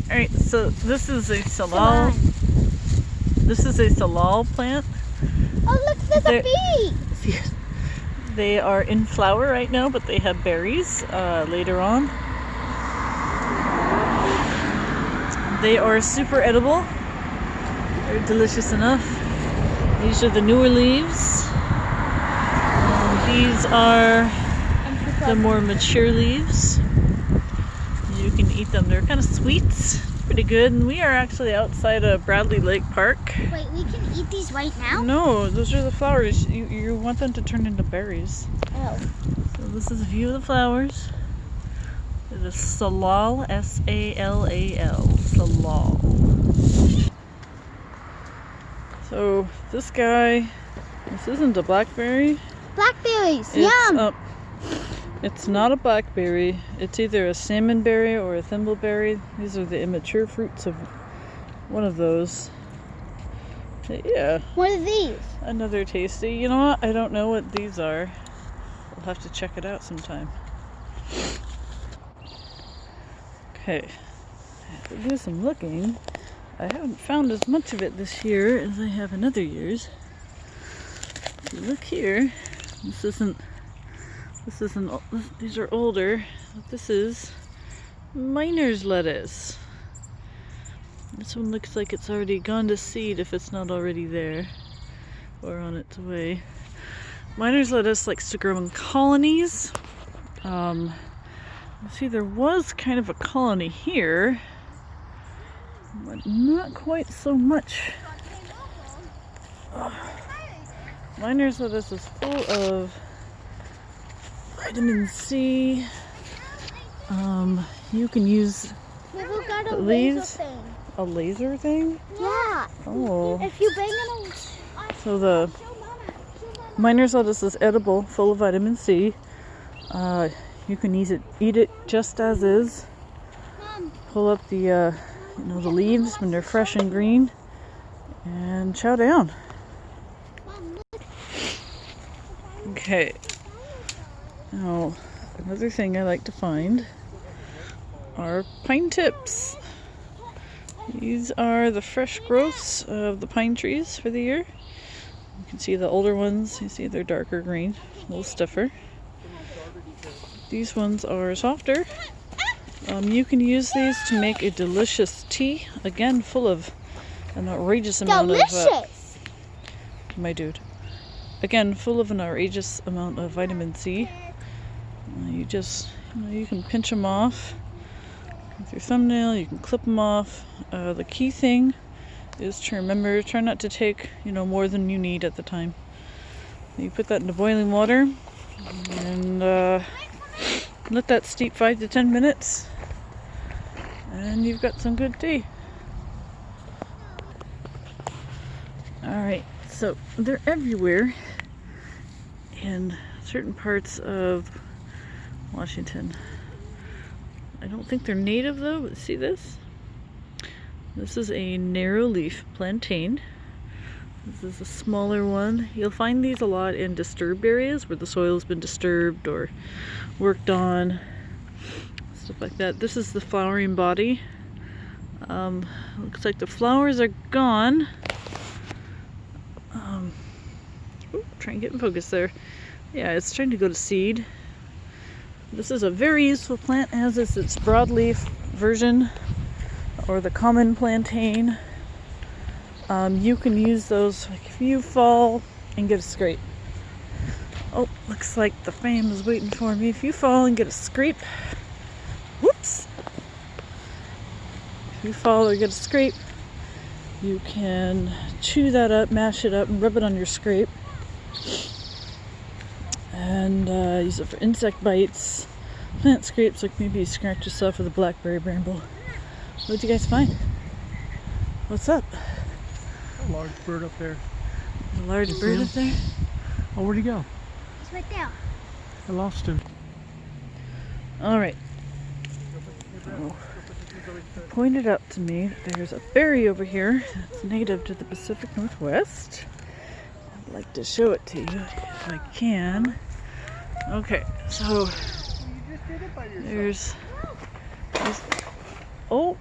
Alright, so this is a Salal. This is a Salal plant. Oh look, there's a bee! They are in flower right now, but they have berries later on. They are super edible. They're delicious enough. These are the newer leaves. These are the more mature leaves. You can eat them. They're kind of sweet, pretty good. And we are actually outside of Bradley Lake Park. Wait, we can eat these right now? No, those are the flowers. You want them to turn into berries. Oh. So this is a view of the flowers. It is Salal, S-A-L-A-L, Salal. So this guy, this isn't a blackberry. Blackberries, yum! It's not a blackberry. It's either a salmonberry or a thimbleberry. These are the immature fruits of one of those. Yeah. What are these? Another tasty. You know what? I don't know what these are. We'll have to check it out sometime. Okay. I have to do some looking. I haven't found as much of it this year as I have in other years. If you look here, these are older. This is miner's lettuce. This one looks like it's already gone to seed if it's not already there or on its way. Miner's lettuce likes to grow in colonies. See, there was kind of a colony here, but not quite so much. Miner's lettuce is full of vitamin C. You can use the leaves. A laser thing? Yeah. Oh. If you bang it So the miner's lettuce is edible, full of vitamin C. You can eat it just as is. Pull up the the leaves when they're fresh and green, and chow down. Okay. Now, another thing I like to find are pine tips. These are the fresh growths of the pine trees for the year. You can see the older ones, you see they're darker green, a little stiffer. These ones are softer. You can use these to make a delicious tea, again full of an outrageous amount of my dude. Again, full of an outrageous amount of vitamin C. You can pinch them off with your thumbnail, you can clip them off. The key thing is to remember, try not to take, more than you need at the time. You put that into boiling water and let that steep 5 to 10 minutes, and you've got some good tea. Alright, so they're everywhere in certain parts of Washington. I don't think they're native though, but see this? This is a narrow leaf plantain. This is a smaller one. You'll find these a lot in disturbed areas where the soil's been disturbed or worked on, stuff like that. This is the flowering body. Looks like the flowers are gone. Try and get in focus there. Yeah, it's trying to go to seed. This is a very useful plant, as is its broadleaf version, or the common plantain. You can use those if you fall and get a scrape. Oh, looks like the fam is waiting for me. If you fall and get a scrape, whoops! If you fall or get a scrape, you can chew that up, mash it up, and rub it on your scrape. And use it for insect bites, plant scrapes, like maybe you scratch yourself with a blackberry bramble. What'd you guys find? What's up? A large bird up there. A large bird up there? Oh, where'd he go? He's right there. I lost him. Alright. Pointed out to me that there's a berry over here that's native to the Pacific Northwest. I'd like to show it to you if I can. Okay, so there's oh,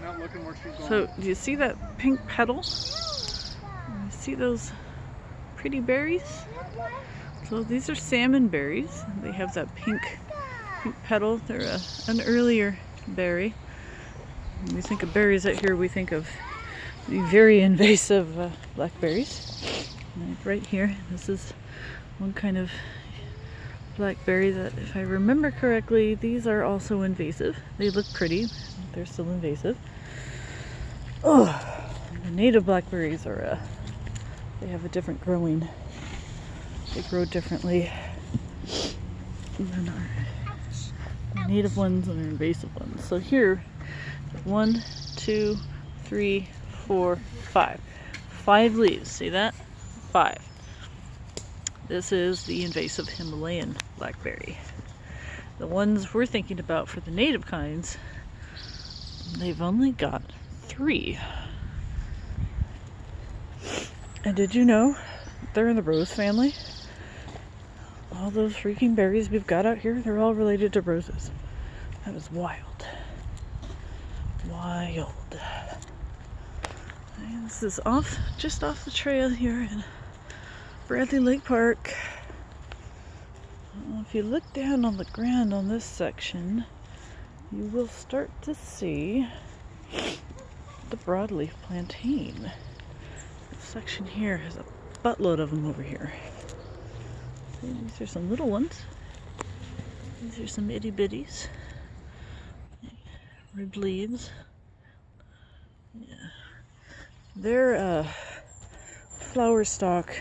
not looking where she's going. So, do you see that pink petal? You see those pretty berries? So these are salmon berries. They have that pink petal. They're an earlier berry. When we think of berries out here, we think of the very invasive blackberries. And right here, this is one kind of blackberry that, if I remember correctly, these are also invasive. They look pretty, they're still invasive. Oh, the native blackberries are, they have a different growing. They grow differently than our native ones and our invasive ones. So here, 1, 2, 3, 4, 5. 5 leaves, see that? 5. This is the invasive Himalayan blackberry. The ones we're thinking about for the native kinds, they've only got 3. And did you know they're in the rose family? All those freaking berries we've got out here, they're all related to roses. That is wild. Wild. And this is just off the trail here in Bradley Lake Park. If you look down on the ground on this section, you will start to see the broadleaf plantain. This section here has a buttload of them over here. See, these are some little ones. These are some itty bitties. Ribbed leaves. Yeah. Their flower stalk,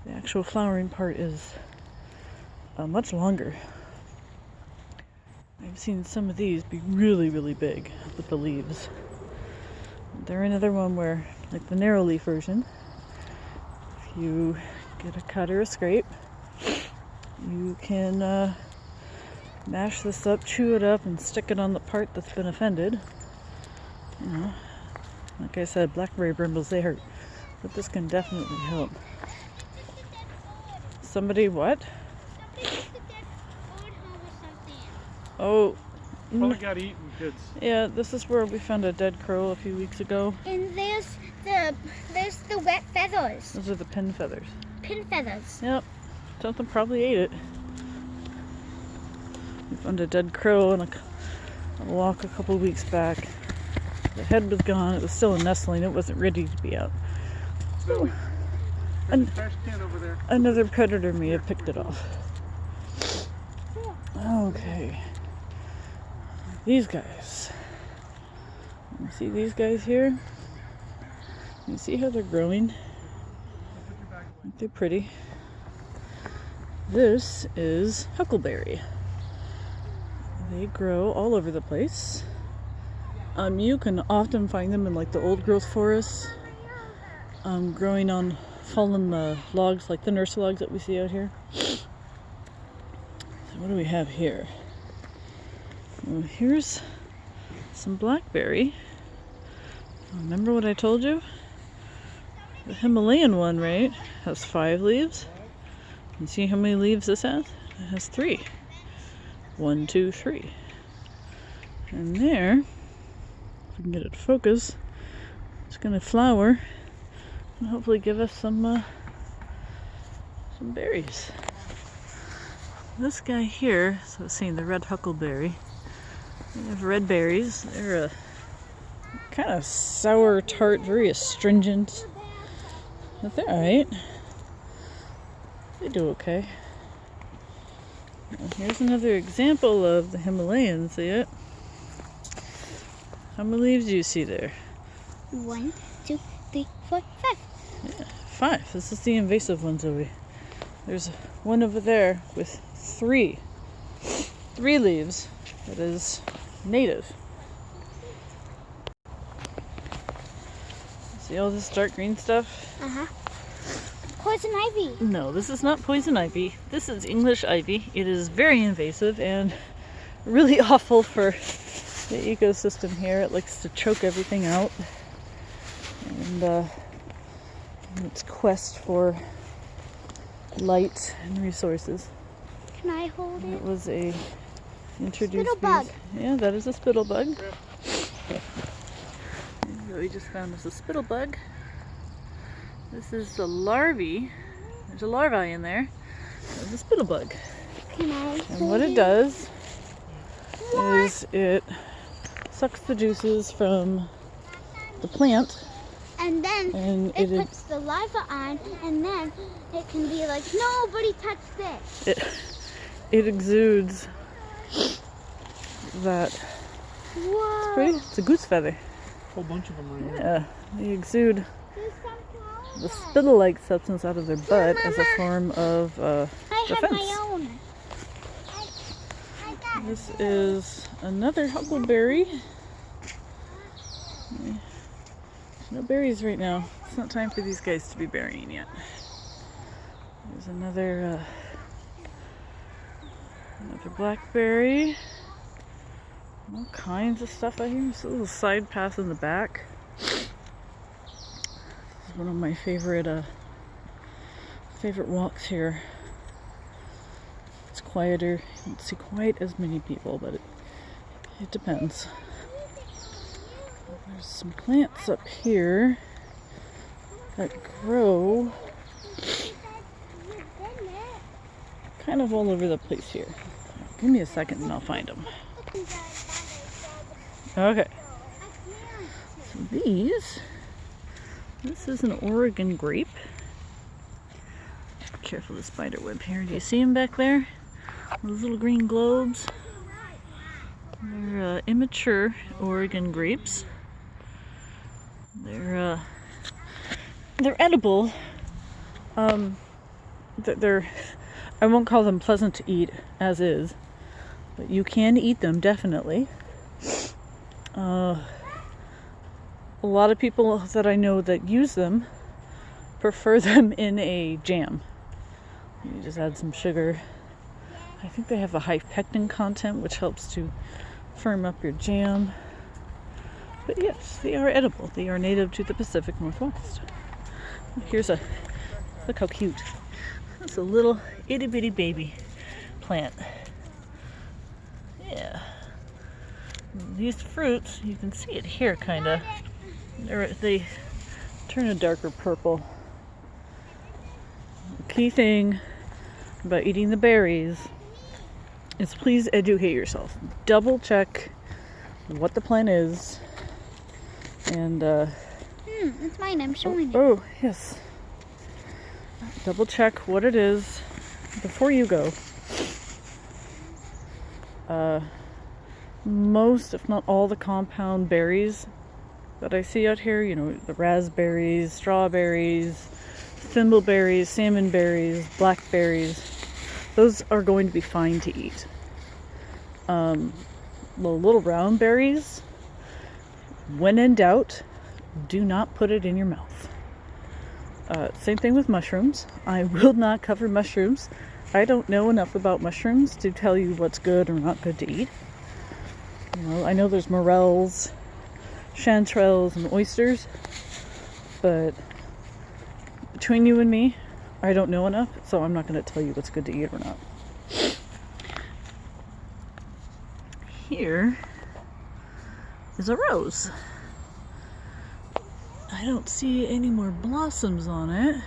the actual flowering part is much longer. I've seen some of these be really, really big with the leaves. They're another one where, like the narrow leaf version, if you get a cut or a scrape, you can mash this up, chew it up, and stick it on the part that's been offended. You know, like I said, blackberry brimbles, they hurt, but this can definitely help. Somebody what? Oh, Probably got eaten, kids. yeah, this is where we found a dead crow a few weeks ago. And there's the wet feathers. Those are the pin feathers. Pin feathers. Yep, something probably ate it. We found a dead crow on a walk a couple weeks back. The head was gone. It was still a nestling. It wasn't ready to be out. So, there's a trash can over there. Another predator may have picked it off. Okay. These guys. You see these guys here? You see how they're growing? Aren't they pretty? This is Huckleberry. They grow all over the place. You can often find them in like the old growth forests, growing on fallen logs, like the nurse logs that we see out here. So what do we have here? Well, here's some blackberry. Remember what I told you? The Himalayan one, right, has 5 leaves. You see how many leaves this has? It has 3. 1, 2, 3. And there, if we can get it to focus, it's going to flower and hopefully give us some berries. This guy here, so I was saying the red huckleberry, they have red berries. They're a kind of sour, tart, very astringent, but they're alright. They do okay. Now here's another example of the Himalayan, see it? How many leaves do you see there? 1, 2, 3, 4, 5. Yeah, 5. This is the invasive ones over here. There's one over there with 3 leaves that is native. See all this dark green stuff? Uh-huh. Poison ivy. No, this is not poison ivy. This is English ivy. It is very invasive and really awful for the ecosystem here. It likes to choke everything out. And in its quest for light and resources. Can I hold it? It was a introduced Spittlebug. Yeah, that is a spittlebug. that we just found is a spittlebug. This is the larvae. There's a larvae in there. There's a spittlebug. Can I? And what it does is it sucks the juices from the plant. And then And it puts the larva on, and then it can be like, nobody touch this. It exudes that. Whoa. It's pretty. It's a goose feather. A whole bunch of them right here. Yeah, they exude There's some flowers. the spittle-like substance out of their butt as a form of I have defense. my own. I got This is another huckleberry. No berries right now. It's not time for these guys to be berrying yet. There's another blackberry. All kinds of stuff out here. There's a little side path in the back. This is one of my favorite walks here. It's quieter. You don't see quite as many people, but it depends. There's some plants up here that grow kind of all over the place here. Give me a second and I'll find them. Okay. So this is an Oregon grape. Be careful of the spider web here. Do you see them back there? Those little green globes. They're immature Oregon grapes. They're edible. They're I won't call them pleasant to eat as is, but you can eat them definitely. A lot of people that I know that use them prefer them in a jam. You just add some sugar. I think they have a high pectin content, which helps to firm up your jam. But yes, they are edible. They are native to the Pacific Northwest. Look how cute. That's a little itty bitty baby plant. Yeah. These fruits, you can see it here kinda. They turn a darker purple. The key thing about eating the berries is please educate yourself. Double check what the plant is. And it's mine, I'm showing you. Oh, yes. Double check what it is before you go. Most, if not all, the compound berries that I see out here, you know, the raspberries, strawberries, thimbleberries, salmonberries, blackberries, those are going to be fine to eat. The little round berries, when in doubt, do not put it in your mouth. Same thing with mushrooms. I will not cover mushrooms. I don't know enough about mushrooms to tell you what's good or not good to eat. You know, I know there's morels, chanterelles, and oysters, but between you and me, I don't know enough, so I'm not going to tell you what's good to eat or not. Here is a rose. I don't see any more blossoms on it,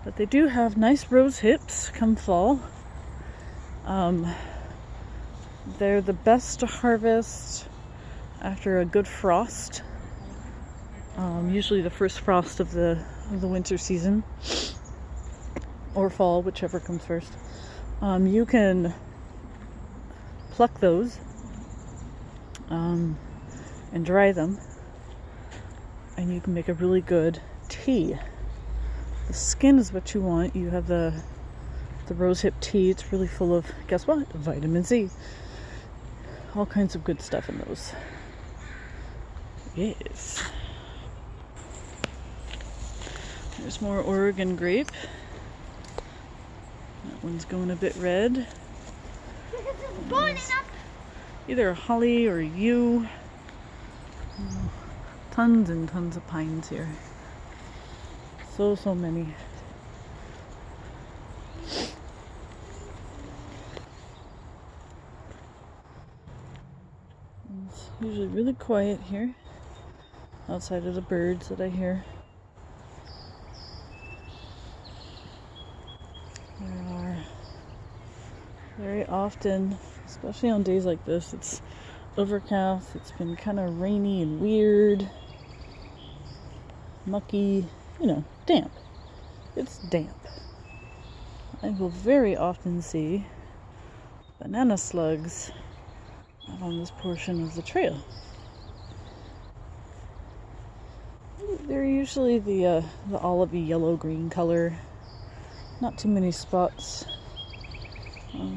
but they do have nice rose hips come fall. They're the best to harvest after a good frost. Usually the first frost of the winter season, or fall, whichever comes first. You can pluck those and dry them, and you can make a really good tea. The skin is what you want. You have the rosehip tea. It's really full of, guess what? Vitamin C. All kinds of good stuff in those. Yes. There's more Oregon grape. That one's going a bit red. Either a holly or a yew. Tons and tons of pines here. So many. It's usually really quiet here. outside of the birds that I hear. There are very often, especially on days like this, it's overcast, it's been kind of rainy and weird, mucky, you know, damp. It's damp. I will very often see banana slugs out on this portion of the trail. They're usually the olivey yellow-green color. Not too many spots.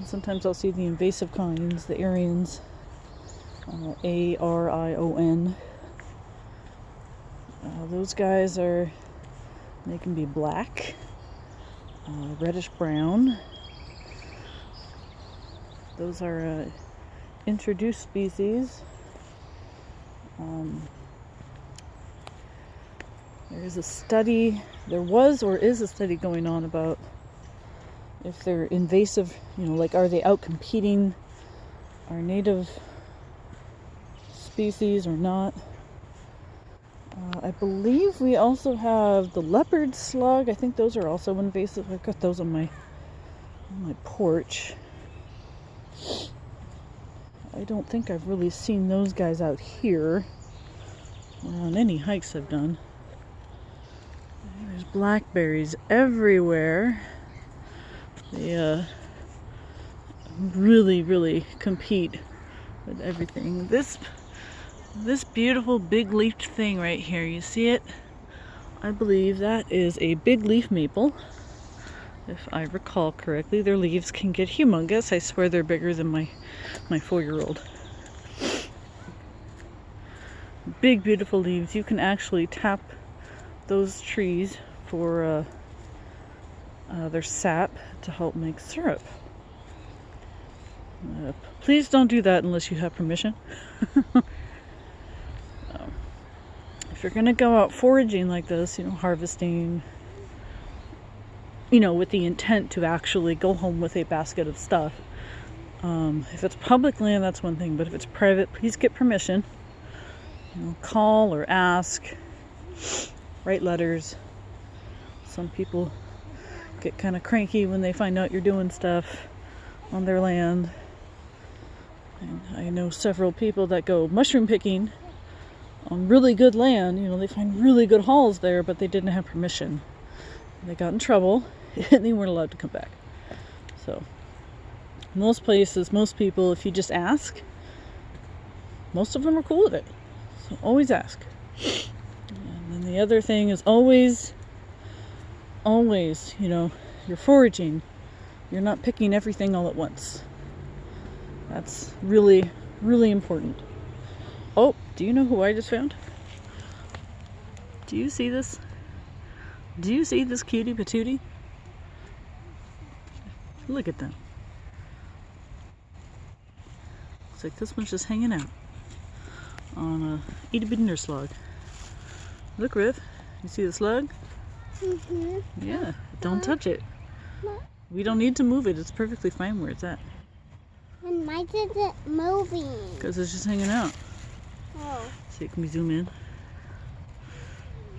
Sometimes I'll see the invasive kinds, the Arians, Arion. Those guys they can be black, reddish brown. Those are introduced species. There was or is a study going on about if they're invasive, you know, like are they out competing our native species or not. I believe we also have the leopard slug. I think those are also invasive. I've got those on my porch. I don't think I've really seen those guys out here or on any hikes I've done. There's blackberries everywhere. They really compete with everything. This beautiful big leafed thing right here, you see it? I believe that is a big leaf maple. If I recall correctly, their leaves can get humongous. I swear they're bigger than my 4-year-old. Big beautiful leaves. You can actually tap those trees for their sap to help make syrup. Please don't do that unless you have permission. If you're gonna go out foraging like this, you know, harvesting, you know, with the intent to actually go home with a basket of stuff. If it's public land, that's one thing, but if it's private, please get permission. You know, call or ask, write letters. Some people get kind of cranky when they find out you're doing stuff on their land. And I know several people that go mushroom picking on really good land. You know, they find really good hauls there, but they didn't have permission. They got in trouble and they weren't allowed to come back. So most places, most people, if you just ask, most of them are cool with it. So always ask. And then the other thing is always, you know, you're foraging. You're not picking everything all at once. That's really important. Oh, do you know who I just found? Do you see this? Do you see this cutie patootie? Look at them. Looks like this one's just hanging out on a itty bitty nurse slug. Look, Riv. You see the slug? Mm-hmm. Yeah. Don't touch it. We don't need to move it. It's perfectly fine where it's at. And why is it moving? Because it's just hanging out. Oh. See, can we zoom in?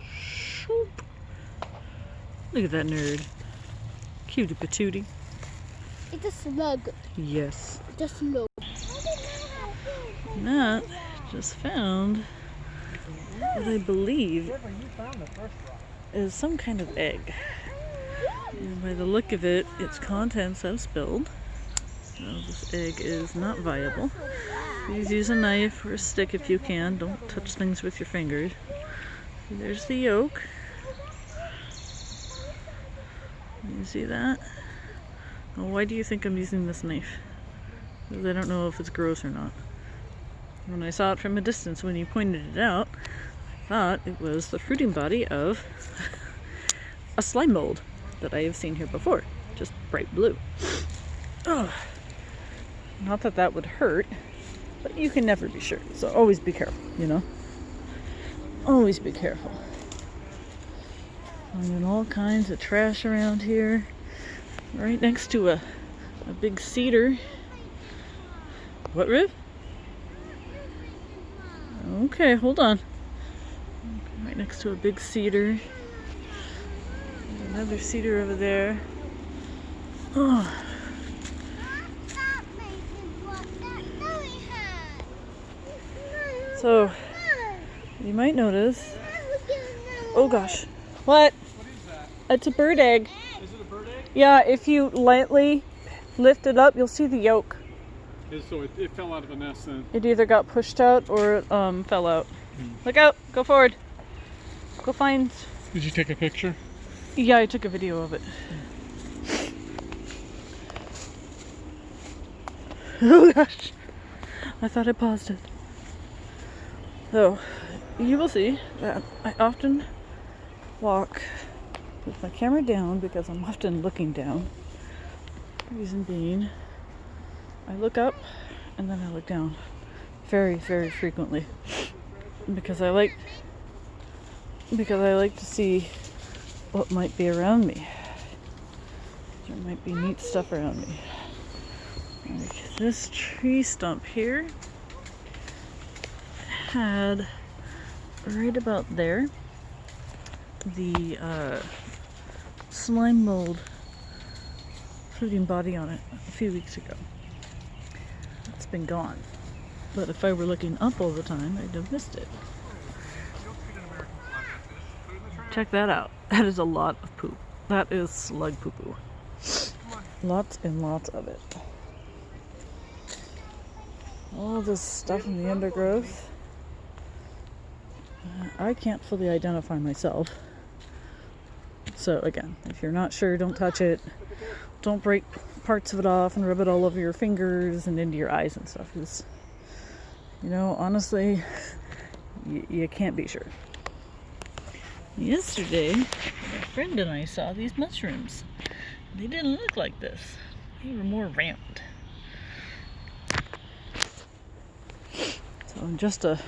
Shoop. Look at that nerd. Cutie patootie. It's a slug. Yes. It's a slug. Matt just found what I believe is some kind of egg. And by the look of it, its contents have spilled. So this egg is not viable. Please use a knife or a stick if you can. Don't touch things with your fingers. There's the yolk. You see that? Well, why do you think I'm using this knife? Because I don't know if it's gross or not. When I saw it from a distance when you pointed it out, I thought it was the fruiting body of a slime mold that I have seen here before. Just bright blue. Oh, not that that would hurt, but you can never be sure. So always be careful, you know? Always be careful. Finding all kinds of trash around here. Right next to a big cedar. What, Riv? Okay, hold on. right next to a big cedar. There's another cedar over there. Oh. So, you might notice. Oh gosh. What? What is that? It's a bird egg. Is it a bird egg? Yeah, if you lightly lift it up, you'll see the yolk. So it fell out of a nest then. It either got pushed out or it fell out. Look out! Go forward. Go find. Did you take a picture? Yeah, I took a video of it. Oh gosh. I thought I paused it. So, you will see that I often walk with my camera down because I'm often looking down. Reason being, I look up and then I look down very, very frequently because I like to see what might be around me. There might be neat stuff around me. Like this tree stump here had right about there the slime mold fruiting body on it a few weeks ago. It's been gone, but if I were looking up all the time, I'd have missed it. Check that out. That is a lot of poop. That is slug poo-poo. Lots and lots of it. All this stuff in the undergrowth. I can't fully identify myself. So again, if you're not sure, don't touch it. Don't break parts of it off and rub it all over your fingers and into your eyes and stuff. Because, you know, honestly, you can't be sure. Yesterday, my friend and I saw these mushrooms. They didn't look like this. They were more round. So in just a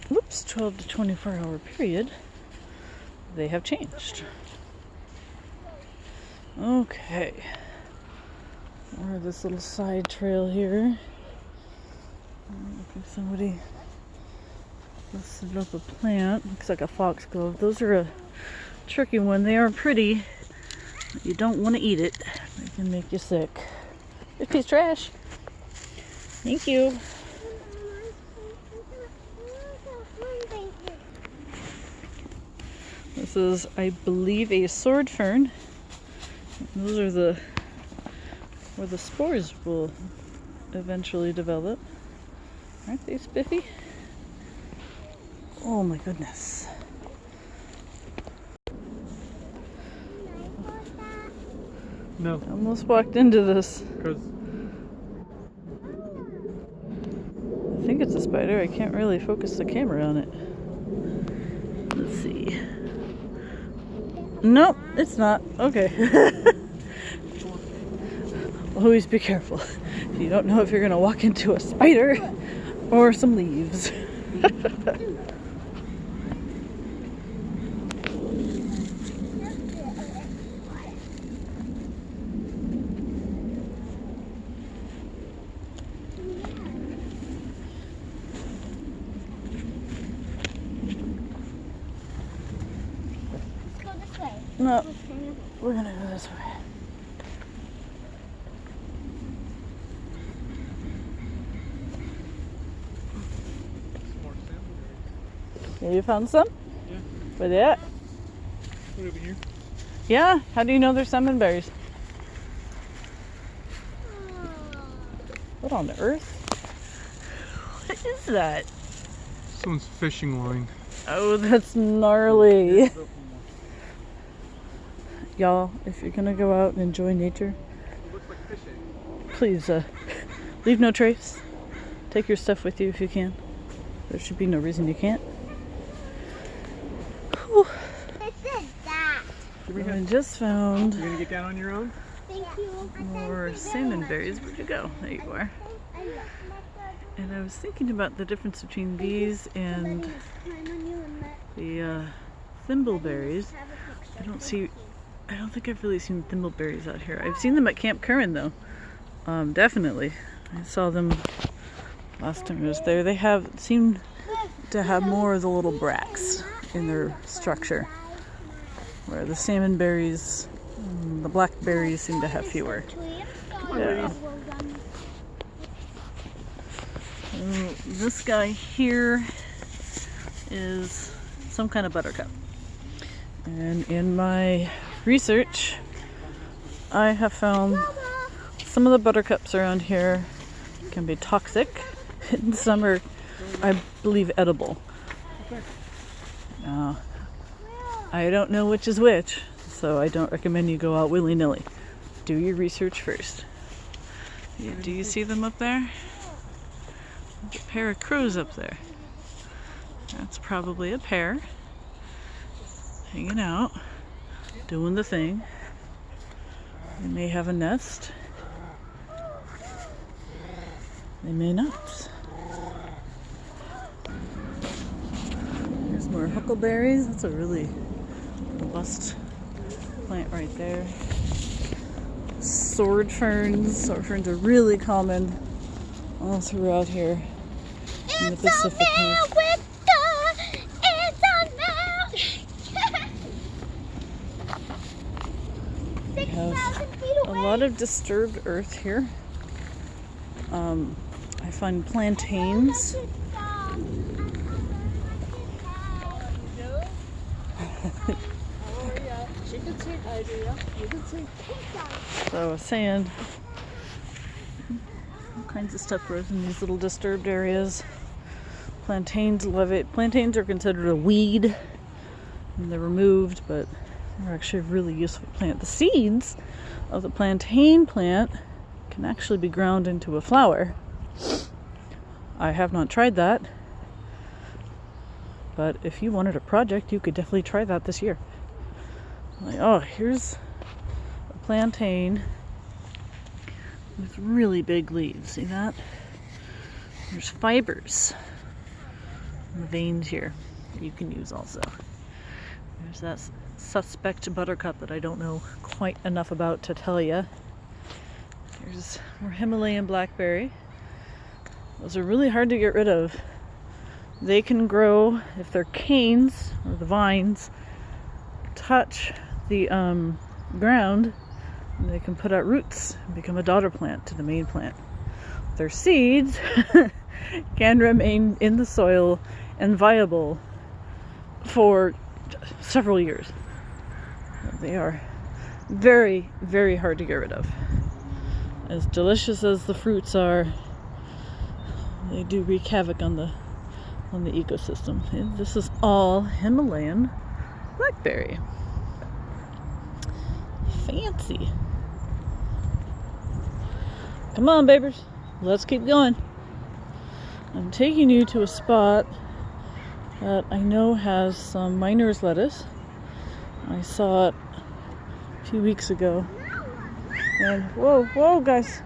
12 to 24 hour period, they have changed. Okay. More of this little side trail here. If somebody listed up a plant. Looks like a foxglove. Those are a tricky one. They are pretty. But you don't want to eat it. They can make you sick. This piece of trash. Thank you. This is, I believe, a sword fern. Those are where the spores will eventually develop. Aren't they spiffy? Oh my goodness. No. I almost walked into this. Because I think it's a spider. I can't really focus the camera on it. Let's see. Nope, it's not. Okay. Always be careful. You don't know if you're going to walk into a spider or some leaves. No, we're gonna go this way. Yeah, you found some? Yeah. Where they at? Right over here. Yeah? How do you know they're salmonberries? What on earth? What is that? Someone's fishing line. Oh, that's gnarly. Y'all, if you're gonna go out and enjoy nature, It looks like fishing. please leave no trace. Take your stuff with you if you can. There should be no reason you can't. Whew. This is that. I just found You're gonna get down on your own? Thank you. more salmonberries. Where'd you go? There you are. And I was thinking about the difference between these and the thimbleberries. I don't think I've really seen thimbleberries out here. I've seen them at Camp Curran though. Definitely. I saw them last time I was there. They seem to have more of the little bracts. in their structure, where the salmonberries, the blackberries seem to have fewer. Yeah. This guy here is some kind of buttercup. And in my research, I have found some of the buttercups around here can be toxic, and some are, I believe, edible. Now, I don't know which is which, so I don't recommend you go out willy-nilly. Do your research first. Do you see them up there? There's a pair of crows up there. That's probably a pair. Hanging out, doing the thing. They may have a nest. They may not. There's more huckleberries. That's a really robust plant right there. Sword ferns. Sword ferns are really common all throughout here in the Pacific Northwest. We have a lot of disturbed earth here. I find plantains. So I was saying, all kinds of stuff grows in these little disturbed areas. Plantains love it. Plantains are considered a weed, and they're removed, but they're actually a really useful plant. The seeds of the plantain plant can actually be ground into a flour. I have not tried that, but if you wanted a project, you could definitely try that this year. Like, oh, here's a plantain with really big leaves. See that? There's fibers in the veins here that you can use also. There's that suspect buttercup that I don't know quite enough about to tell you. There's more Himalayan blackberry. Those are really hard to get rid of. They can grow, if they're canes or the vines touch the ground, and they can put out roots and become a daughter plant to the main plant. Their seeds can remain in the soil and viable for several years. They are very, very hard to get rid of. As delicious as the fruits are, they do wreak havoc on the ecosystem. And this is all Himalayan blackberry. Fancy. Come on, babies. Let's keep going. I'm taking you to a spot that I know has some miner's lettuce. I saw it a few weeks ago. And whoa, guys.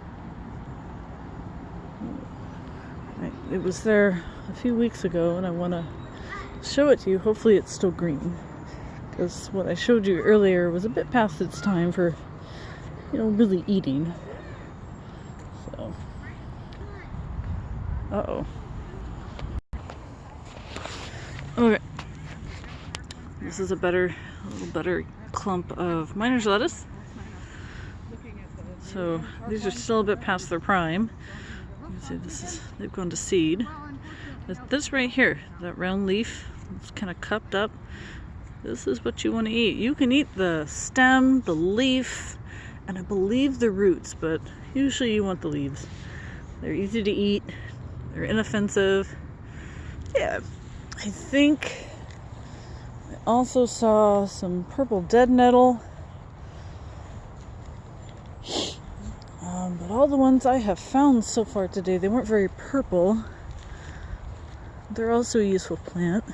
It was there a few weeks ago, and I want to show it to you. Hopefully it's still green, because what I showed you earlier was a bit past its time for, really eating. So, okay. This is a little better clump of miner's lettuce. So these are still a bit past their prime. You can see they've gone to seed. This right here, that round leaf, it's kind of cupped up. This is what you want to eat. You can eat the stem, the leaf, and I believe the roots, but usually you want the leaves. They're easy to eat. They're inoffensive. Yeah, I think I also saw some purple dead nettle. But all the ones I have found so far today, they weren't very purple. They're also a useful plant.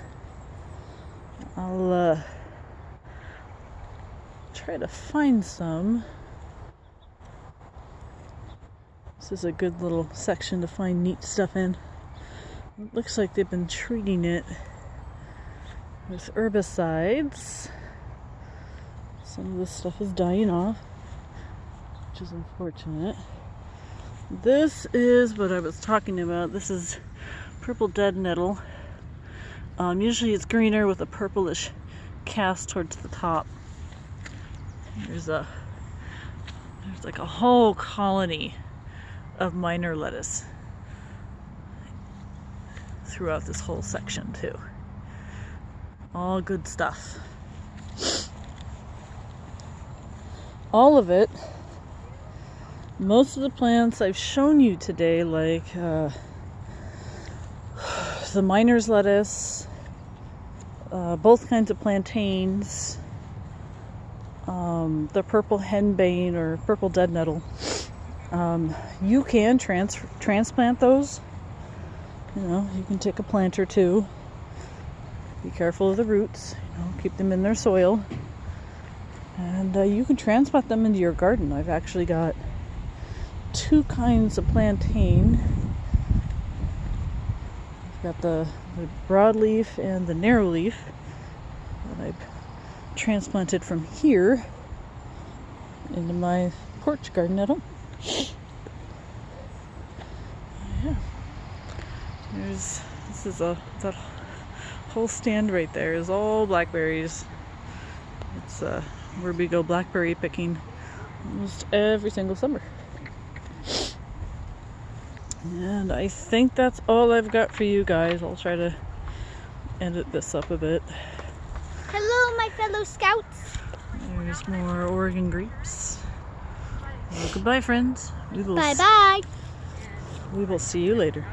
I'll try to find some. This is a good little section to find neat stuff in. It looks like they've been treating it with herbicides. Some of this stuff is dying off, which is unfortunate. This is what I was talking about. This is purple dead nettle. Usually it's greener with a purplish cast towards the top. There's like a whole colony of minor lettuce throughout this whole section too. All good stuff. All of it. Most of the plants I've shown you today, like the miner's lettuce, both kinds of plantains, the purple henbane or purple dead nettle, you can transplant those. You know, you can take a plant or two. Be careful of the roots. You know, keep them in their soil. And you can transplant them into your garden. I've actually got two kinds of plantain. I've got the broadleaf and the narrowleaf that I've transplanted from here into my porch garden at home. Yeah. That whole stand right there is all blackberries. It's where we go blackberry picking almost every single summer. And I think that's all I've got for you guys. I'll try to edit this up a bit. Hello, my fellow scouts. There's more Oregon grapes. Well, goodbye, friends. Bye-bye. We will see you later.